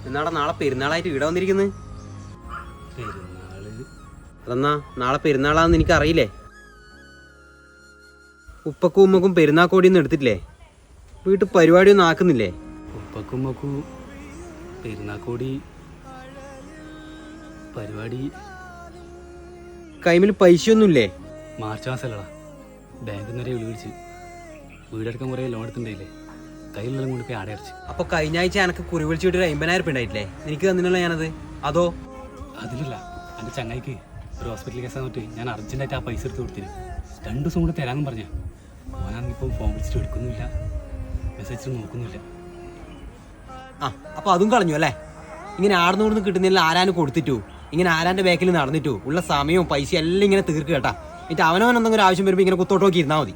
എന്നാടാ നാളെ പെരുന്നാളായിട്ട് ഇവിടെ വന്നിരിക്കുന്നത്? അതെന്നാ നാളെ പെരുന്നാളാന്ന് എനിക്ക് അറിയില്ലേ? ഉപ്പക്കും ഉമ്മക്കും പെരുന്നാൾ കോടിയൊന്നും എടുത്തിട്ടില്ലേ? വീട്ടിൽ പരിപാടിയൊന്നും ആക്കുന്നില്ലേ? ഉപ്പക്കും ഉമ്മക്കും പെരുന്നാൾ കോടി പരിപാടി കൈമിൽ പൈസയൊന്നുമില്ലേ? മാർച്ച് മാസമല്ലടാ, ബാങ്കിൽ നിന്ന് വരെ വിളിച്ച് വീടെടുക്കാൻ കുറേ ലോൺ എടുത്തിട്ടുണ്ടായില്ലേ, കയ്യിലെല്ലാം കൊണ്ട് പോയി ആടെ അടച്ച്. അപ്പൊ കഴിഞ്ഞ ആഴ്ച എനക്ക് കുറി വിളിച്ചു വിട്ടൊരു 50,000 രൂപ ഉണ്ടായിട്ടില്ലേ? എനിക്ക് തന്നില്ല ഞാനത്. അതോ? അതിലല്ല, എൻ്റെ ചങ്ങായിക്ക് ഒരു ഹോസ്പിറ്റൽ കേസാൻ പറ്റി ഞാൻ അർജന്റായിട്ട് ആ പൈസ എടുത്ത് കൊടുത്തിന്. 2 ദിവസം കൂടെ തരാമെന്ന് പറഞ്ഞ ഓനാണെങ്കിൽ ഇപ്പം ഫോൺ വിളിച്ചിട്ട് എടുക്കുന്നില്ല, മെസ്സേജ് നോക്കുന്നില്ല. അപ്പൊ അതും കളഞ്ഞു അല്ലേ? ഇങ്ങനെ ആടുന്നോടുന്ന് കിട്ടുന്നില്ല, ആരാനും കൊടുത്തിട്ടു, ഇങ്ങനെ ആരാന്റെ ബാക്കിൽ നടന്നിട്ടു ഉള്ള സമയവും പൈസ എല്ലാം ഇങ്ങനെ തീർക്ക് കേട്ടാ. എന്നിട്ട് അവനവൻ എന്തെങ്കിലും ആവശ്യം വരുമ്പോ ഇങ്ങനെ കുത്തോട്ട് നോക്കി ഇരുന്നാ മതി.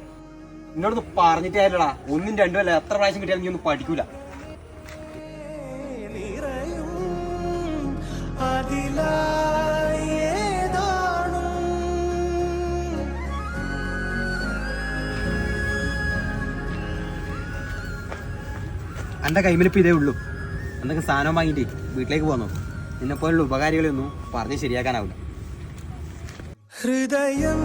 എന്നോടൊന്ന് പറഞ്ഞിട്ടായില്ലടാ, 1ഉം 2ഉം അല്ല, എത്ര പ്രാവശ്യം കിട്ടിയാലും നീ ഒന്നും പഠിക്കൂല. എന്റെ കൈമിലിപ്പോ ഇതേ ഉള്ളൂ. എന്തൊക്കെ സാധനം വാങ്ങിയിട്ട് വീട്ടിലേക്ക് പോന്നോ? നിന്നെ പോലുള്ള ഉപകാരികളൊന്നും പറഞ്ഞ് ശരിയാക്കാനാവില്ല. ഹൃദയം